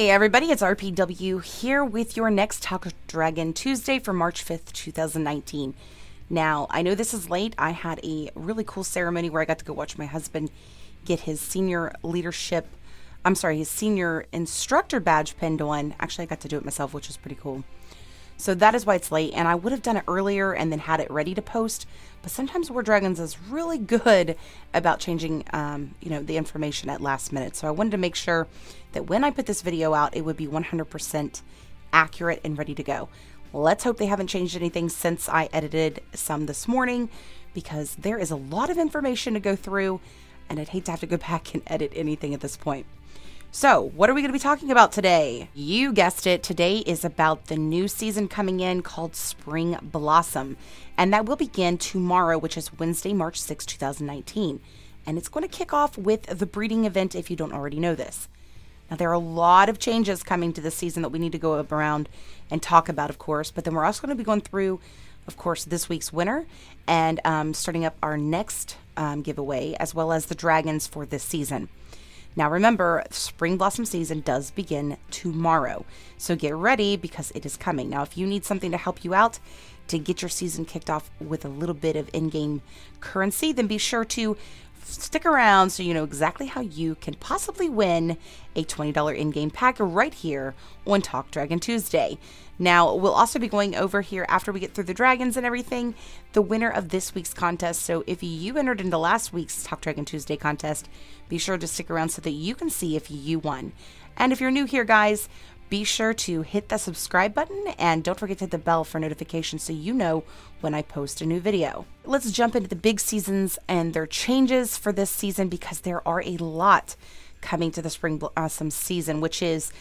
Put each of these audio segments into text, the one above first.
Hey everybody, it's RPW here with your next Talk Dragon Tuesday for March 5th, 2019. Now, I know this is late. I had a really cool ceremony where I got to go watch my husband get his senior instructor badge pinned on. Actually, I got to do it myself, which is pretty cool. So that is why it's late, and I would have done it earlier and then had it ready to post, but sometimes War Dragons is really good about changing, the information at last minute. So I wanted to make sure that when I put this video out, it would be 100% accurate and ready to go. Let's hope they haven't changed anything since I edited some this morning, because there is a lot of information to go through, and I'd hate to have to go back and edit anything at this point. So, what are we going to be talking about today? You guessed it, today is about the new season coming in called Spring Blossom, and that will begin tomorrow, which is Wednesday, March 6, 2019. And it's going to kick off with the breeding event if you don't already know this. Now, there are a lot of changes coming to this season that we need to go around and talk about, of course, but then we're also going to be going through, of course, this week's winner and starting up our next giveaway, as well as the dragons for this season. Now remember, Spring Blossom season does begin tomorrow, so get ready because it is coming. Now if you need something to help you out to get your season kicked off with a little bit of in-game currency, then be sure to stick around so you know exactly how you can possibly win a $20 in-game pack right here on Talk Dragon Tuesday. Now, we'll also be going over here after we get through the dragons and everything, the winner of this week's contest. So if you entered into last week's Talk Dragon Tuesday contest, be sure to stick around so that you can see if you won. And if you're new here, guys, be sure to hit the subscribe button and don't forget to hit the bell for notifications so you know when I post a new video. Let's jump into the big seasons and their changes for this season, because there are a lot coming to the Spring Blossom season, which is,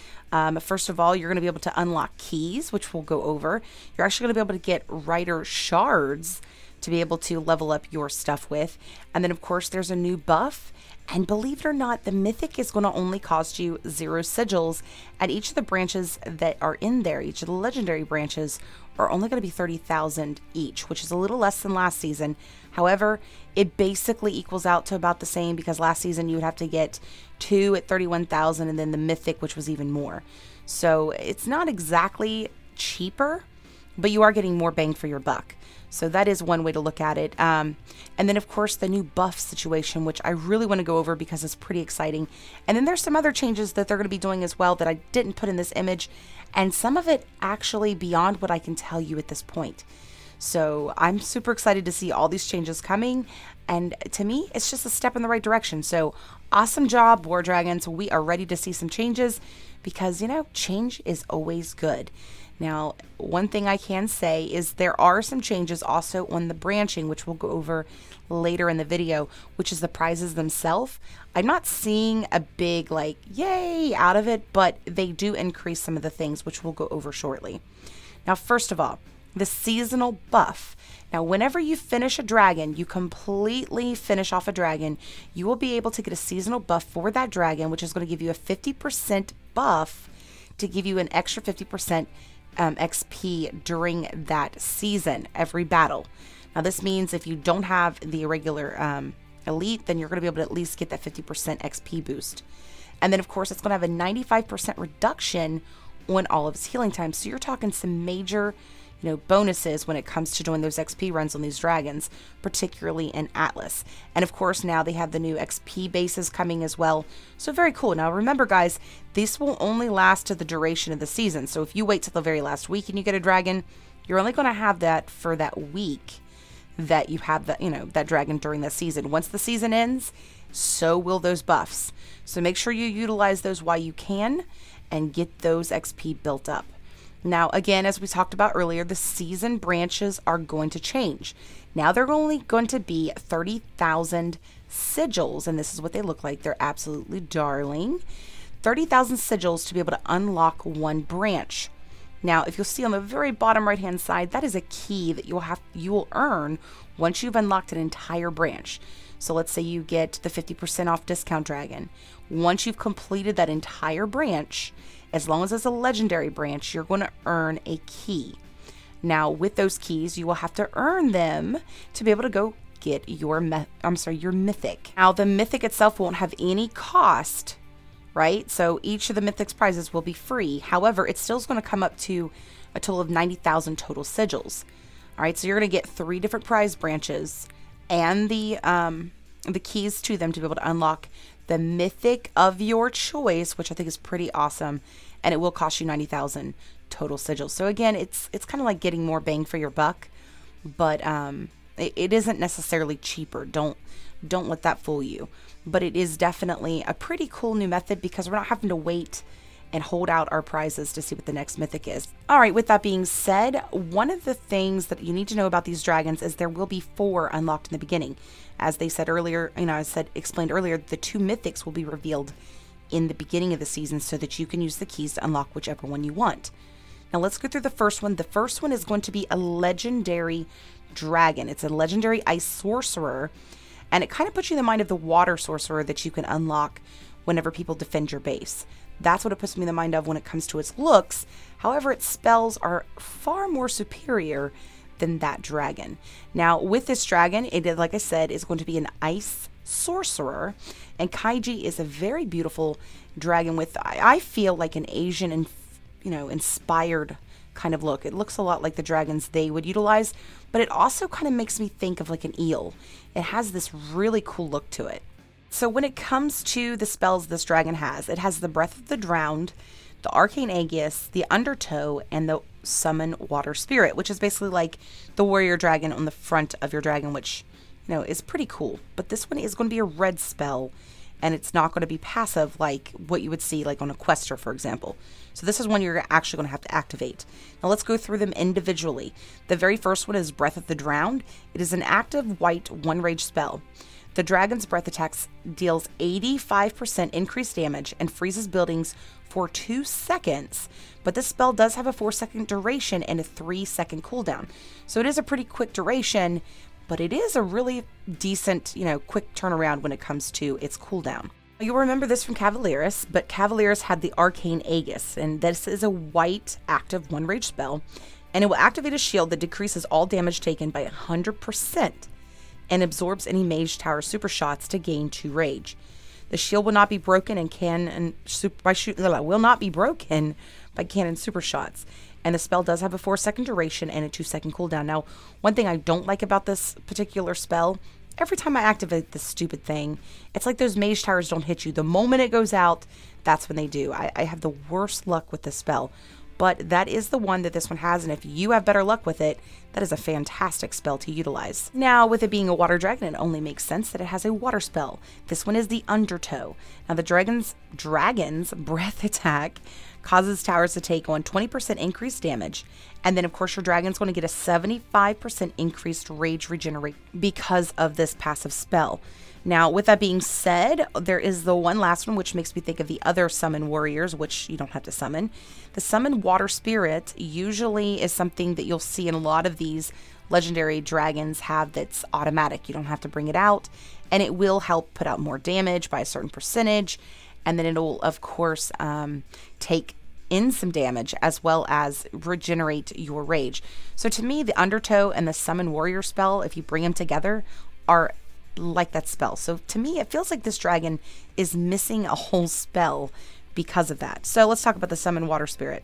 first of all, you're going to be able to unlock keys, which we'll go over. You're actually going to be able to get rider shards to be able to level up your stuff with. And then, of course, there's a new buff. And believe it or not, the Mythic is going to only cost you 0 sigils, and each of the branches that are in there, each of the legendary branches, are only going to be 30,000 each, which is a little less than last season. However, it basically equals out to about the same, because last season you would have to get 2 at 31,000 and then the Mythic, which was even more. So it's not exactly cheaper, but you are getting more bang for your buck. So that is one way to look at it. And then, of course, the new buff situation, which I really want to go over because it's pretty exciting. And then there's some other changes that they're going to be doing as well that I didn't put in this image. And some of it actually beyond what I can tell you at this point. So I'm super excited to see all these changes coming. And to me, it's just a step in the right direction. So awesome job, War Dragons. We are ready to see some changes because, you know, change is always good. Now, one thing I can say is there are some changes also on the branching, which we'll go over later in the video, which is the prizes themselves. I'm not seeing a big, like, yay out of it, but they do increase some of the things, which we'll go over shortly. Now, first of all, the seasonal buff. Now, whenever you finish a dragon, you completely finish off a dragon, you will be able to get a seasonal buff for that dragon, which is going to give you a 50% buff to give you an extra 50% XP during that season, every battle. Now this means if you don't have the irregular elite, then you're going to be able to at least get that 50% XP boost. And then of course it's going to have a 95% reduction on all of its healing time. So you're talking some major, bonuses when it comes to doing those XP runs on these dragons, particularly in Atlas. And of course now they have the new XP bases coming as well. So very cool. Now remember guys, this will only last to the duration of the season. So if you wait till the very last week and you get a dragon, you're only going to have that for that week that you have that, that dragon during the season. Once the season ends, so will those buffs. So make sure you utilize those while you can and get those XP built up. Now, again, as we talked about earlier, the season branches are going to change. Now they're only going to be 30,000 sigils, and this is what they look like. They're absolutely darling. 30,000 sigils to be able to unlock one branch. Now, if you'll see on the very bottom right-hand side, that is a key that you will earn once you've unlocked an entire branch. So let's say you get the 50% off discount dragon. Once you've completed that entire branch, as long as it's a legendary branch, you're going to earn a key. Now, with those keys, you will have to earn them to be able to go get your mythic. Now, the mythic itself won't have any cost right? So each of the Mythics prizes will be free. However, it still is going to come up to a total of 90,000 total sigils. All right, so you're going to get 3 different prize branches and the keys to them to be able to unlock the Mythic of your choice, which I think is pretty awesome, and it will cost you 90,000 total sigils. So again, it's kind of like getting more bang for your buck, but it isn't necessarily cheaper. Don't let that fool you. But it is definitely a pretty cool new method because we're not having to wait and hold out our prizes to see what the next mythic is. All right, with that being said, one of the things that you need to know about these dragons is there will be 4 unlocked in the beginning. As they said earlier, explained earlier, the 2 mythics will be revealed in the beginning of the season so that you can use the keys to unlock whichever one you want. Now let's go through the first one. The first one is going to be a legendary dragon. It's a legendary ice sorcerer, and it kind of puts you in the mind of the water sorcerer that you can unlock whenever people defend your base. That's what it puts me in the mind of when it comes to its looks. However, its spells are far more superior than that dragon. Now, with this dragon, like I said, is going to be an ice sorcerer, and Kaiji is a very beautiful dragon with, I feel like, an Asian and inspired kind of look. It looks a lot like the dragons they would utilize, but it also kind of makes me think of like an eel. It has this really cool look to it. So when it comes to the spells this dragon has, it has the Breath of the Drowned, the Arcane Aegis, the Undertow, and the Summon Water Spirit, which is basically like the warrior dragon on the front of your dragon, which, is pretty cool. But this one is going to be a red spell, and it's not going to be passive like what you would see like on a quester, for example. So this is one you're actually going to have to activate. Now let's go through them individually. The very first one is Breath of the Drowned. It is an active white 1 rage spell. The dragon's breath attacks deals 85% increased damage and freezes buildings for 2 seconds, but this spell does have a 4-second duration and a 3-second cooldown. So it is a pretty quick duration, but it is a really decent, quick turnaround when it comes to its cooldown. You'll remember this from Cavaliris, but Cavaliris had the Arcane Aegis, and this is a white active 1 rage spell, and it will activate a shield that decreases all damage taken by 100%. And absorbs any mage tower super shots to gain 2 rage. The shield will not be broken will not be broken by cannon super shots. And the spell does have a 4-second duration and a 2-second cooldown. Now, one thing I don't like about this particular spell, every time I activate this stupid thing, it's like those mage towers don't hit you. The moment it goes out, that's when they do. I have the worst luck with this spell. But that is the one that this one has, and if you have better luck with it, that is a fantastic spell to utilize. Now, with it being a water dragon, it only makes sense that it has a water spell. This one is the Undertow. Now, the dragon's breath attack causes towers to take on 20% increased damage, and then, of course, your dragon's going to get a 75% increased rage regenerate because of this passive spell. Now, with that being said, there is the one last one, which makes me think of the other summon warriors, which you don't have to summon. The Summon Water Spirit usually is something that you'll see in a lot of these legendary dragons have that's automatic. You don't have to bring it out, and it will help put out more damage by a certain percentage, and then it'll, of course, take in some damage as well as regenerate your rage. So to me, the Undertow and the Summon Warrior spell, if you bring them together, are like that spell. So to me, it feels like this dragon is missing a whole spell because of that. So let's talk about the Summon Water Spirit.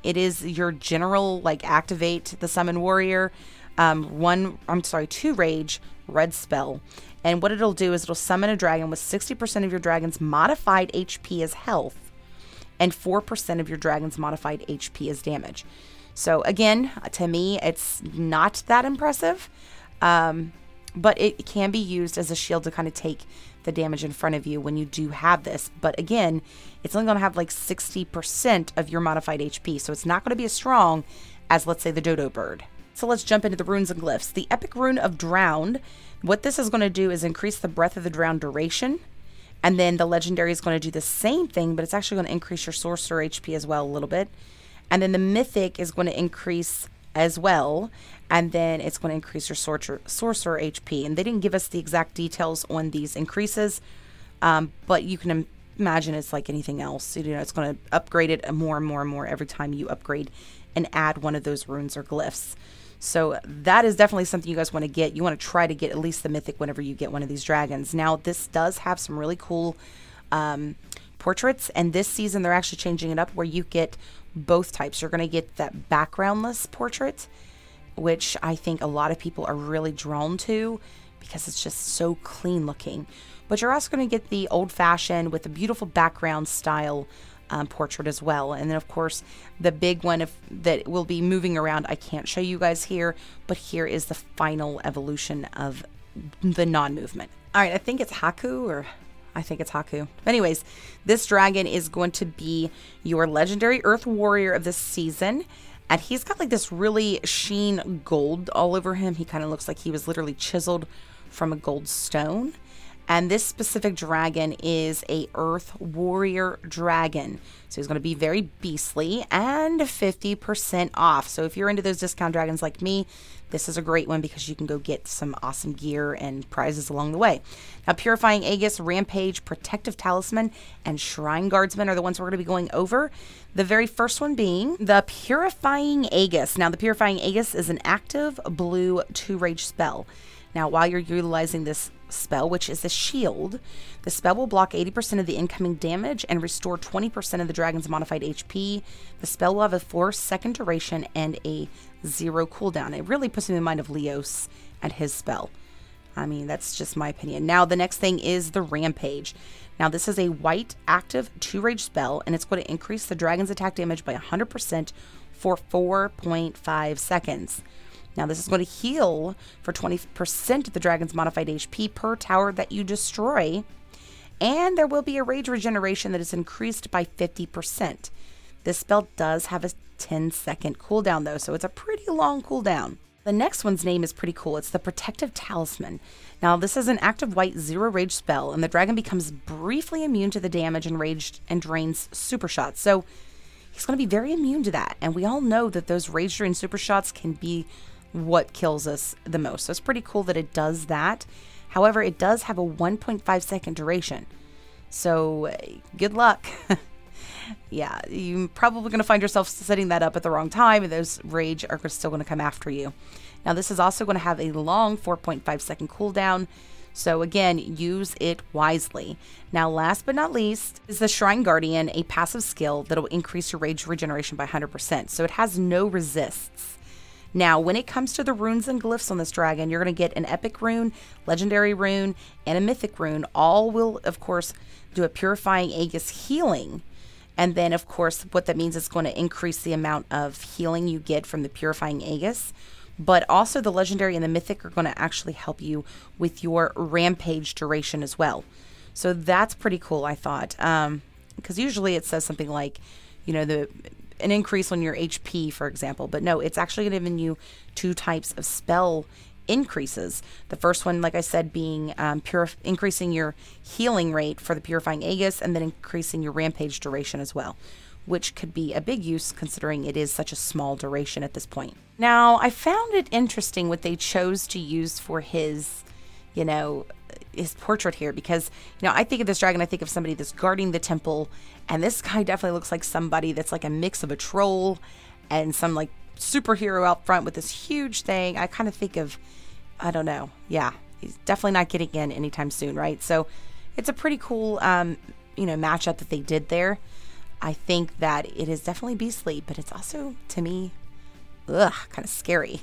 It is your general, activate the Summon Warrior, 2 rage red spell. And what it'll do is it'll summon a dragon with 60% of your dragon's modified HP as health and 4% of your dragon's modified HP as damage. So again, to me, it's not that impressive. But it can be used as a shield to kind of take the damage in front of you when you do have this. But again, it's only going to have 60% of your modified HP. So it's not going to be as strong as, let's say, the dodo bird. So let's jump into the runes and glyphs. The epic rune of Drowned, what this is going to do is increase the Breath of the Drowned duration. And then the legendary is going to do the same thing, but it's actually going to increase your sorcerer HP as well a little bit. And then the mythic is going to increase as well, and then it's going to increase your sorcerer HP. And they didn't give us the exact details on these increases, but you can imagine it's like anything else. It's going to upgrade it more and more and more every time you upgrade and add one of those runes or glyphs. So that is definitely something you guys want to get. You want to try to get at least the mythic whenever you get one of these dragons. Now, this does have some really cool portraits, and this season they're actually changing it up where you get both types. You're going to get that backgroundless portrait, which I think a lot of people are really drawn to because it's just so clean looking. But you're also going to get the old-fashioned with a beautiful background style portrait as well. And then of course the big one that will be moving around, I can't show you guys here, but here is the final evolution of the non-movement. All right, I think it's Haku. Anyways, this dragon is going to be your legendary Earth Warrior of this season. And he's got like this really sheen gold all over him. He kind of looks like he was literally chiseled from a gold stone. And this specific dragon is a Earth Warrior dragon. So he's going to be very beastly and 50% off. So if you're into those discount dragons like me, this is a great one because you can go get some awesome gear and prizes along the way. Now, Purifying Aegis, Rampage, Protective Talisman, and Shrine Guardsman are the ones we're going to be going over. The very first one being the Purifying Aegis. Now, the Purifying Aegis is an active blue 2-rage spell. Now, while you're utilizing this spell, which is a shield, the spell will block 80% of the incoming damage and restore 20% of the dragon's modified HP. The spell will have a 4-second duration and a 0 cooldown. It really puts me in mind of Leos and his spell. I mean, that's just my opinion. Now, the next thing is the Rampage. Now, this is a white active 2-rage spell, and it's going to increase the dragon's attack damage by 100% for 4.5 seconds. Now, this is going to heal for 20% of the dragon's modified HP per tower that you destroy. And there will be a rage regeneration that is increased by 50%. This spell does have a 10-second cooldown, though, so it's a pretty long cooldown. The next one's name is pretty cool. It's the Protective Talisman. Now, this is an active white 0-rage spell, and the dragon becomes briefly immune to the damage and rage and drains super shots. So he's going to be very immune to that. And we all know that those rage drain super shots can be what kills us the most. So it's pretty cool that it does that. However, it does have a 1.5 second duration. So good luck. Yeah, you're probably going to find yourself setting that up at the wrong time, and those rage are still going to come after you. Now, this is also going to have a long 4.5 second cooldown. So again, use it wisely. Now, last but not least is the Shrine Guardian, a passive skill that will increase your rage regeneration by 100%. So it has no resists. Now, when it comes to the runes and glyphs on this dragon, you're going to get an epic rune, legendary rune, and a mythic rune. All will, of course, do a Purifying Aegis healing. And then, of course, what that means is going to increase the amount of healing you get from the Purifying Aegis. But also the legendary and the mythic are going to actually help you with your rampage duration as well. So that's pretty cool, I thought. Because usually it says something like, you know, an increase on your HP, for example. But no, it's actually giving you 2 types of spell increases. The first one, like I said, being increasing your healing rate for the Purifying Aegis, and then increasing your rampage duration as well, which could be a big use considering it is such a small duration at this point. Now, I found it interesting what they chose to use for his, you know, his portrait here, because, you know, I think of this dragon, I think of somebody that's guarding the temple, and this guy definitely looks like somebody that's like a mix of a troll and some like superhero out front with this huge thing. I kind of think of, I don't know, yeah, he's definitely not getting in anytime soon, right? So it's a pretty cool, you know, matchup that they did there. I think that it is definitely beastly, but it's also, to me, kind of scary.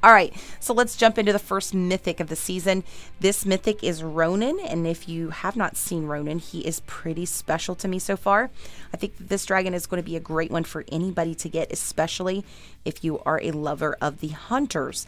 All right, so let's jump into the first mythic of the season. This mythic is Ronan, and if you have not seen Ronan, he is pretty special to me so far. I think that this dragon is going to be a great one for anybody to get, especially if you are a lover of the hunters.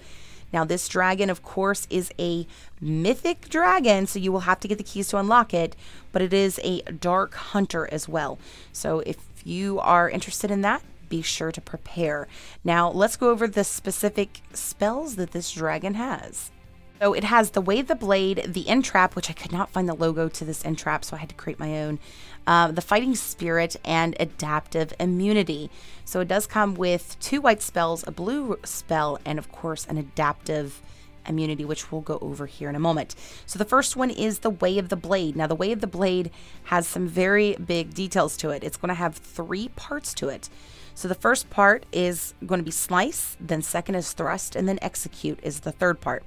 Now, this dragon, of course, is a mythic dragon, so you will have to get the keys to unlock it, but it is a dark hunter as well. So if you are interested in that, be sure to prepare. Now, let's go over the specific spells that this dragon has. So it has the Wave the Blade, the Entrap, which I could not find the logo to this Entrap, so I had to create my own. The Fighting Spirit, and Adaptive Immunity. So it does come with 2 white spells, a blue spell, and of course an Adaptive Immunity, which we'll go over here in a moment. So the first one is the Way of the Blade. Now, the Way of the Blade has some very big details to it. It's going to have 3 parts to it. So the first part is going to be Slice, then second is Thrust, and then Execute is the third part.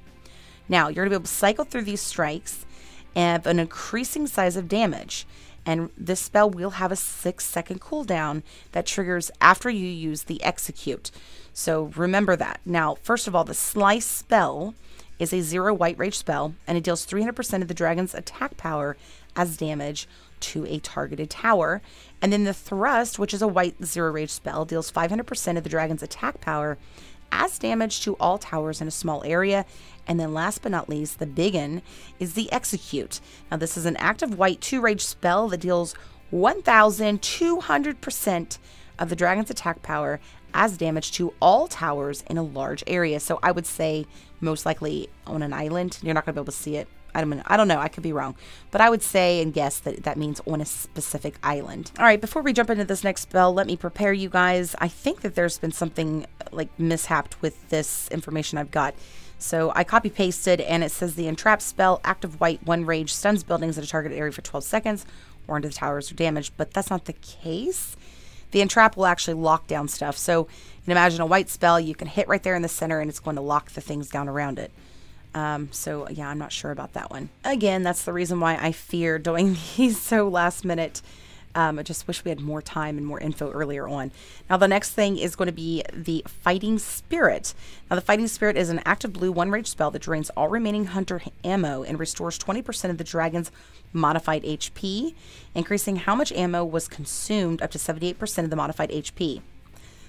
Now, you're going to be able to cycle through these strikes of an increasing size of damage. And this spell will have a 6-second cooldown that triggers after you use the execute. So remember that. Now, first of all, the slice spell is a 0 white rage spell, and it deals 300% of the dragon's attack power as damage to a targeted tower. And then the thrust, which is a white 0 rage spell, deals 500% of the dragon's attack power as damage to all towers in a small area. And then last but not least, the biggin is the execute. Now this is an active white 2 rage spell that deals 1200% of the dragon's attack power as damage to all towers in a large area. So I would say most likely on an island. You're not going to be able to see it. I don't know. I could be wrong. But I would say and guess that that means on a specific island. All right, before we jump into this next spell, let me prepare you guys. I think that there's been something like mishapped with this information I've got. So I copy pasted and it says the entrap spell, active white 1 rage, stuns buildings at a target area for 12 seconds or into the towers are damaged. But that's not the case. The entrap will actually lock down stuff. So you can imagine a white spell, you can hit right there in the center and it's going to lock the things down around it. So yeah, I'm not sure about that one. Again, that's the reason why I fear doing these so last minute. I just wish we had more time and more info earlier on. Now the next thing is going to be the Fighting Spirit. Now the Fighting Spirit is an active blue 1 rage spell that drains all remaining hunter ammo and restores 20% of the dragon's modified HP, increasing how much ammo was consumed up to 78% of the modified HP.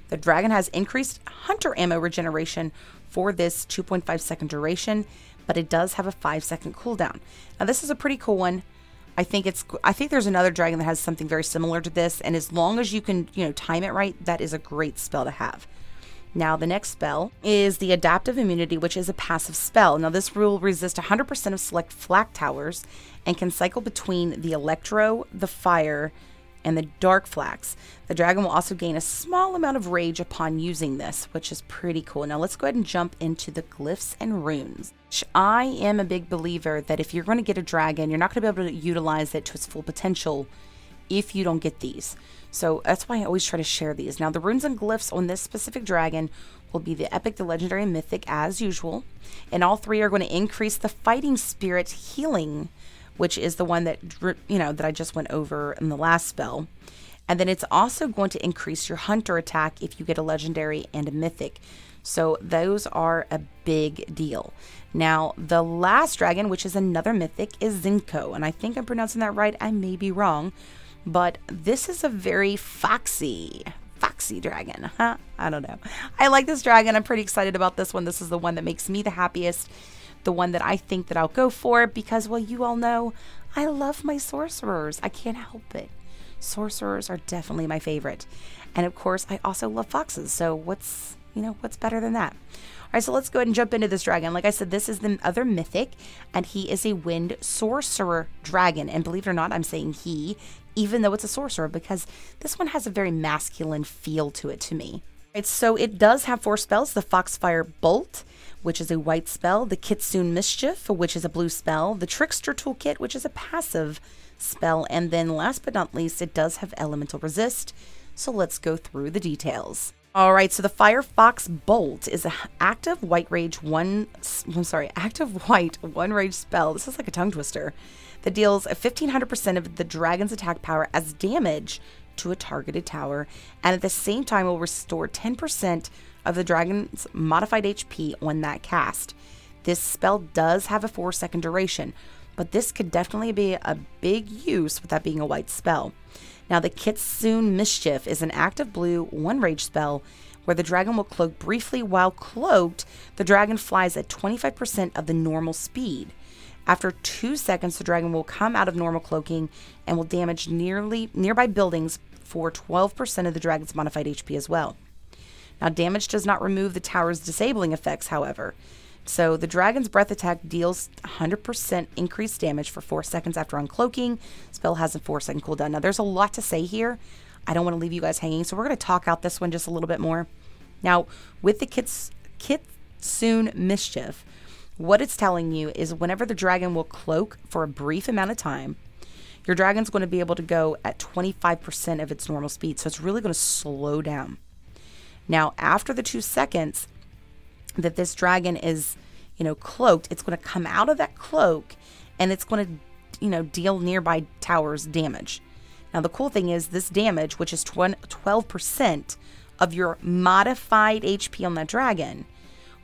The dragon has increased hunter ammo regeneration for this 2.5 second duration, but it does have a 5-second cooldown. Now this is a pretty cool one. I think there's another dragon that has something very similar to this, and as long as you can, time it right, that is a great spell to have. Now the next spell is the Adaptive Immunity, which is a passive spell. Now this will resist 100% of select flak towers and can cycle between the Electro, the Fire, and the Dark Flax. The dragon will also gain a small amount of rage upon using this, which is pretty cool. Now let's go ahead and jump into the glyphs and runes. I am a big believer that if you're going to get a dragon, you're not going to be able to utilize it to its full potential if you don't get these. So that's why I always try to share these. Now the runes and glyphs on this specific dragon will be the epic, the legendary, and mythic as usual. And all 3 are going to increase the Fighting Spirit healing, which is the one that, that I just went over in the last spell. And then it's also going to increase your hunter attack if you get a legendary and a mythic. So those are a big deal. Now, the last dragon, which is another mythic, is Zinco. And I think I'm pronouncing that right. I may be wrong. But this is a very foxy dragon. Huh? I don't know. I like this dragon. I'm pretty excited about this one. This is the one that makes me the happiest. The one that I think that I'll go for because, well, you all know I love my sorcerers. I can't help it. Sorcerers are definitely my favorite. And of course, I also love foxes. So what's better than that? All right, so let's go ahead and jump into this dragon. Like I said, this is the other mythic, and he is a wind sorcerer dragon. And believe it or not, I'm saying he, even though it's a sorcerer, because this one has a very masculine feel to it to me. All right, so it does have 4 spells: the Foxfire Bolt, which is a white spell, the Kitsune Mischief, which is a blue spell, the Trickster Toolkit, which is a passive spell, and then last but not least, it does have Elemental Resist. So let's go through the details. All right, so the Firefox Bolt is an active white 1 rage spell. This is like a tongue twister that deals 1500% of the dragon's attack power as damage to a targeted tower, and at the same time will restore 10% of the dragon's modified HP on that cast. This spell does have a 4-second duration, but this could definitely be a big use with that being a white spell. Now the Kitsune Mischief is an active blue 1 rage spell where the dragon will cloak briefly. While cloaked, the dragon flies at 25% of the normal speed. After 2 seconds, the dragon will come out of normal cloaking and will damage nearby buildings for 12% of the dragon's modified HP as well. Now, damage does not remove the tower's disabling effects, however. So the dragon's breath attack deals 100% increased damage for 4 seconds after uncloaking. Spell has a 4-second cooldown. Now, there's a lot to say here. I don't want to leave you guys hanging, so we're going to talk out this one just a little bit more. Now, with the Kitsune Mischief, what it's telling you is whenever the dragon will cloak for a brief amount of time, your dragon's going to be able to go at 25% of its normal speed. So it's really going to slow down. Now, after the 2 seconds that this dragon is, cloaked, it's going to come out of that cloak and it's going to deal nearby towers damage. Now, the cool thing is this damage, which is 12% of your modified HP on that dragon,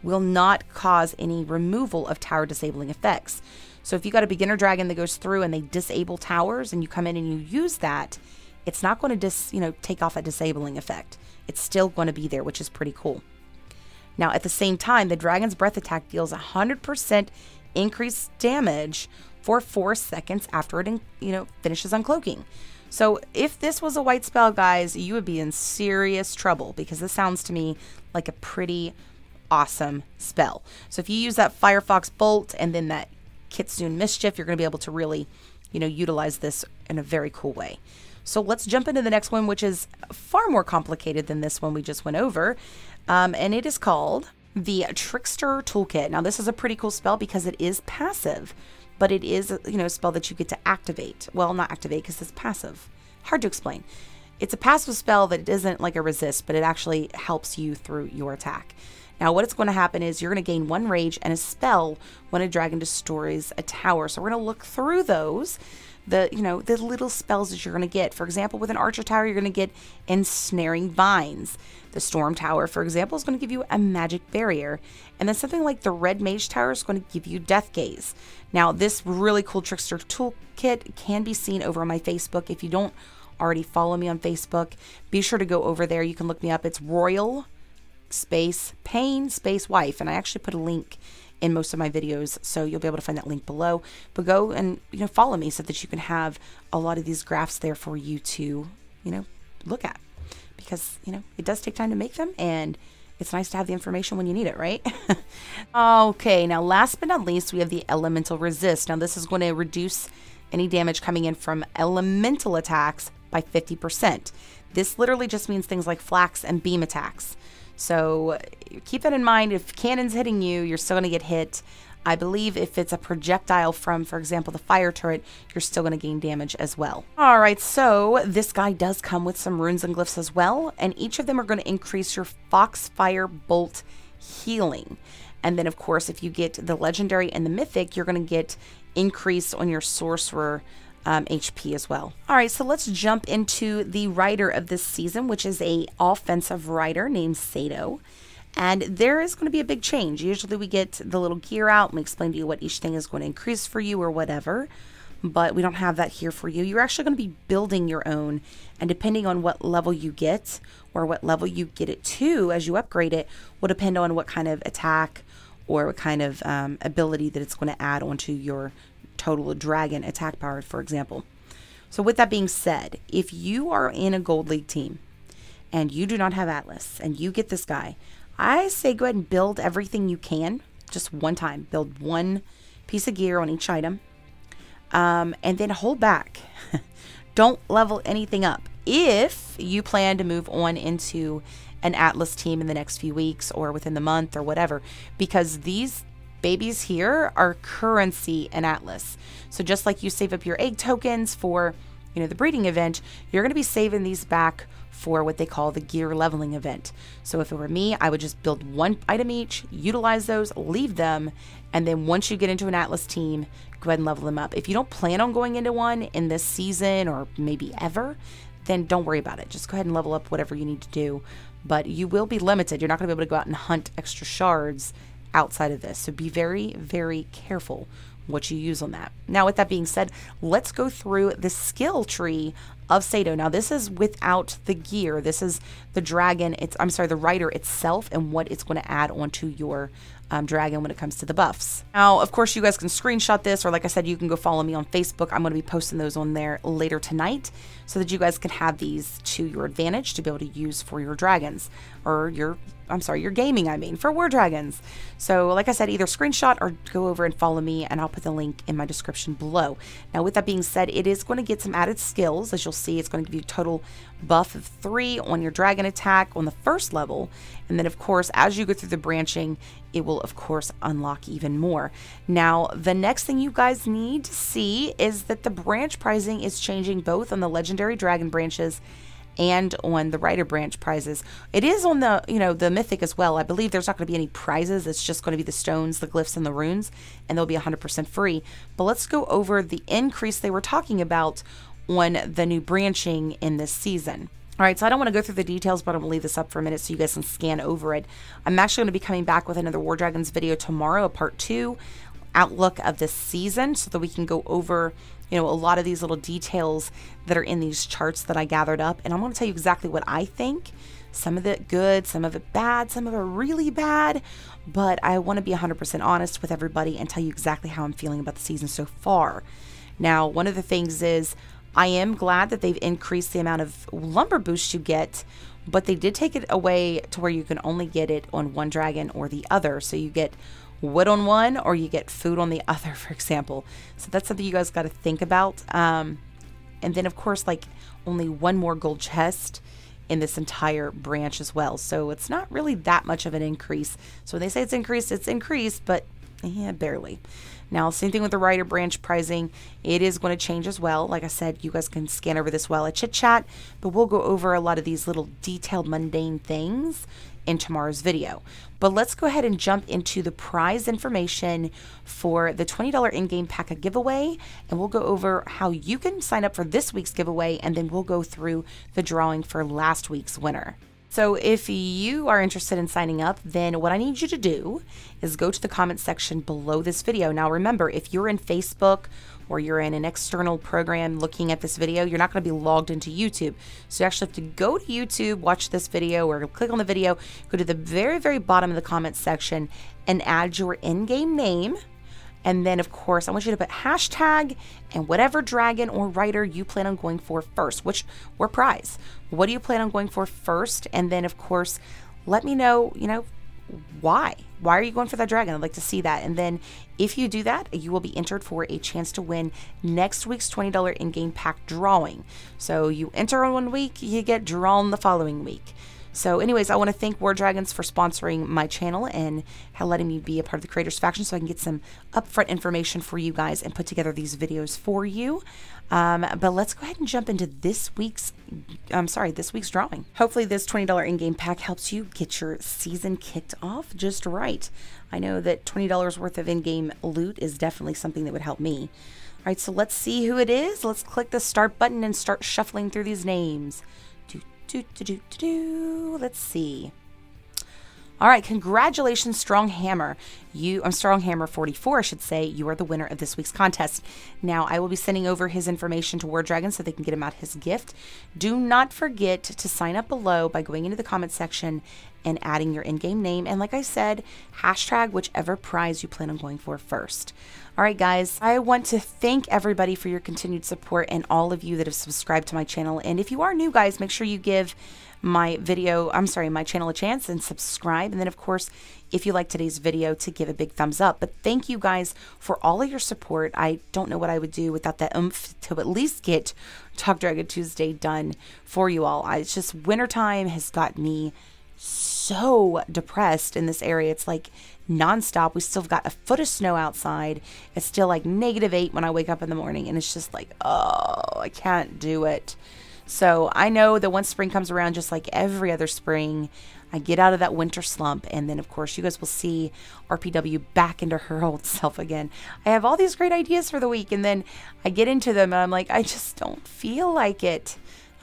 will not cause any removal of tower disabling effects. So if you got a beginner dragon that goes through and they disable towers and you come in and you use that, it's not going to take off a disabling effect. It's still going to be there, which is pretty cool. Now, at the same time, the Dragon's Breath attack deals 100% increased damage for 4 seconds after it, finishes uncloaking. So if this was a white spell, guys, you would be in serious trouble, because this sounds to me like a pretty awesome spell. So if you use that Firefox Bolt and then that Kitsune Mischief, you're going to be able to really, utilize this in a very cool way. So let's jump into the next one, which is far more complicated than this one we just went over. And it is called the Trickster Toolkit. Now, this is a pretty cool spell because it is passive, but it is, a spell that you get to activate. Well, not activate because it's passive. Hard to explain. It's a passive spell that isn't like a resist, but it actually helps you through your attack. Now, what it's going to happen is you're going to gain 1 rage and a spell when a dragon destroys a tower. So we're going to look through those, the little spells that you're going to get. For example, with an archer tower, you're going to get ensnaring vines. The storm tower, for example, is going to give you a magic barrier. And then something like the red mage tower is going to give you death gaze. Now, this really cool trickster toolkit can be seen over on my Facebook. If you don't already follow me on Facebook, be sure to go over there. You can look me up. It's Royal Pain Wife, and I actually put a link in most of my videos, so you'll be able to find that link below. But go and follow me so that you can have a lot of these graphs there for you to look at, because it does take time to make them, and it's nice to have the information when you need it, right? Okay, now last but not least, we have the Elemental Resist. Now this is going to reduce any damage coming in from elemental attacks by 50%. This literally just means things like flax and beam attacks. So keep that in mind. If cannon's hitting you, you're still going to get hit. I believe if it's a projectile from, for example, the fire turret, you're still going to gain damage as well. All right, so this guy does come with some runes and glyphs as well, and each of them are going to increase your Foxfire Bolt healing. And then, of course, if you get the legendary and the mythic, you're going to get increase on your sorcerer HP as well. All right, so let's jump into the rider of this season, which is a offensive rider named Sato. And there is going to be a big change. Usually we get the little gear out and we explain to you what each thing is going to increase for you or whatever, but we don't have that here for you. You're actually going to be building your own, and depending on what level you get or what level you get it to as you upgrade it will depend on what kind of attack or what kind of ability that it's going to add onto your total dragon attack power, for example. So with that being said, if you are in a Gold League team and you do not have Atlas and you get this guy, I say go ahead and build everything you can, just one time. Build 1 piece of gear on each item, and then hold back. Don't level anything up if you plan to move on into an Atlas team in the next few weeks or within the month or whatever, because these babies here are currency in Atlas. So just like you save up your egg tokens for, the breeding event, you're going to be saving these back for what they call the gear leveling event. So if it were me, I would just build 1 item each, utilize those, leave them, and then once you get into an Atlas team, go ahead and level them up. If you don't plan on going into one in this season or maybe ever, then don't worry about it. Just go ahead and level up whatever you need to do. But you will be limited. You're not going to be able to go out and hunt extra shards outside of this. So be very, very careful what you use on that. Now, with that being said, let's go through the skill tree of Sato. Now, this is without the gear. This is the dragon. The rider itself and what it's going to add onto your dragon when it comes to the buffs. Now, of course, you guys can screenshot this, or like I said, you can go follow me on Facebook. I'm going to be posting those on there later tonight so that you guys can have these to your advantage to be able to use for your dragons, or your gaming, for war dragons. So like I said, either screenshot or go over and follow me, and I'll put the link in my description below. Now, with that being said, it is going to get some added skills. As you'll see, it's going to give you a total buff of 3 on your dragon attack on the first level. And then, of course, as you go through the branching, it will, of course, unlock even more. Now, the next thing you guys need to see is that the branch pricing is changing both on the legendary dragon branches and on the Rider Branch prizes. It is on the, the Mythic as well. I believe there's not going to be any prizes. It's just going to be the stones, the glyphs, and the runes, and they'll be 100% free. But let's go over the increase they were talking about on the new branching in this season. All right, so I don't want to go through the details, but I'm going to leave this up for a minute so you guys can scan over it. I'm actually going to be coming back with another War Dragons video tomorrow, a part 2 outlook of this season, so that we can go over a lot of these little details that are in these charts that I gathered up. And I'm going to tell you exactly what I think. Some of it good, some of it bad, some of it really bad. But I want to be 100% honest with everybody and tell you exactly how I'm feeling about the season so far. Now, one of the things is I am glad that they've increased the amount of lumber boosts you get, but they did take it away to where you can only get it on one dragon or the other. So you get wood on one or you get food on the other, for example. So that's something you guys got to think about. And then of course, like only one more gold chest in this entire branch as well. So it's not really that much of an increase. So when they say it's increased, but yeah, barely. Now, same thing with the Rider Branch pricing. It is going to change as well. Like I said, you guys can scan over this while I chit chat, but we'll go over a lot of these little detailed mundane things in tomorrow's video. But let's go ahead and jump into the prize information for the $20 in-game pack of giveaway, and we'll go over how you can sign up for this week's giveaway, and then we'll go through the drawing for last week's winner. So if you are interested in signing up, then what I need you to do is go to the comment section below this video. Now remember, if you're in Facebook or you're in an external program looking at this video, you're not going to be logged into YouTube. So you actually have to go to YouTube, watch this video, or click on the video, go to the very, very bottom of the comment section and add your in-game name. And then, of course, I want you to put hashtag and whatever dragon or rider you plan on going for first, or prize. What do you plan on going for first? And then, of course, let me know, why. Why are you going for that dragon? I'd like to see that. And then if you do that, you will be entered for a chance to win next week's $20 in-game pack drawing. So you enter on one week, you get drawn the following week. So anyways, I want to thank War Dragons for sponsoring my channel and letting me be a part of the Creators Faction so I can get some upfront information for you guys and put together these videos for you. But let's go ahead and jump into this week's drawing. Hopefully this $20 in-game pack helps you get your season kicked off just right. I know that $20 worth of in-game loot is definitely something that would help me. All right, so let's see who it is. Let's click the start button and start shuffling through these names. Let's see. All right, congratulations, Strong Hammer. I'm Strong Hammer 44, I should say. You are the winner of this week's contest. Now, I will be sending over his information to War Dragons so they can get him out his gift. Do not forget to sign up below by going into the comment section and adding your in-game name. And like I said, hashtag whichever prize you plan on going for first. All right, guys, I want to thank everybody for your continued support and all of you that have subscribed to my channel. And if you are new, guys, make sure you give my channel a chance and subscribe. And then, of course, if you like today's video, to give a big thumbs up. But thank you guys for all of your support. I don't know what I would do without that oomph to at least get Talk Dragon Tuesday done for you all. It's just wintertime has got me so depressed in this area. It's like nonstop. We still got a foot of snow outside. It's still like -8 when I wake up in the morning, and it's just like, oh, I can't do it. So I know that once spring comes around, just like every other spring, I get out of that winter slump, and then of course you guys will see RPW back into her old self again. I have all these great ideas for the week, and then I get into them and I'm like, I just don't feel like it.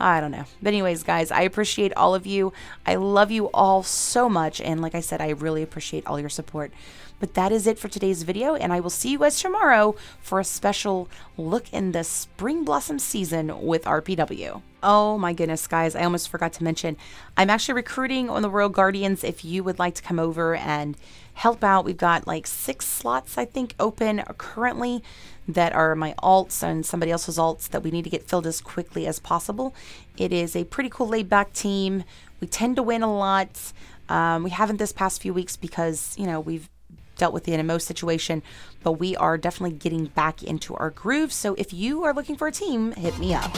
I don't know. But anyways, guys, I appreciate all of you. I love you all so much. And like I said, I really appreciate all your support. But that is it for today's video. And I will see you guys tomorrow for a special look in the spring blossom season with RPW. Oh my goodness, guys, I almost forgot to mention, I'm actually recruiting on the Royal Guardians if you would like to come over and help out. We've got like 6 slots, I think, open currently that are my alts and somebody else's alts that we need to get filled as quickly as possible. It is a pretty cool laid-back team. We tend to win a lot. We haven't this past few weeks because, we've dealt with the NMO situation, but we are definitely getting back into our groove. So if you are looking for a team, hit me up.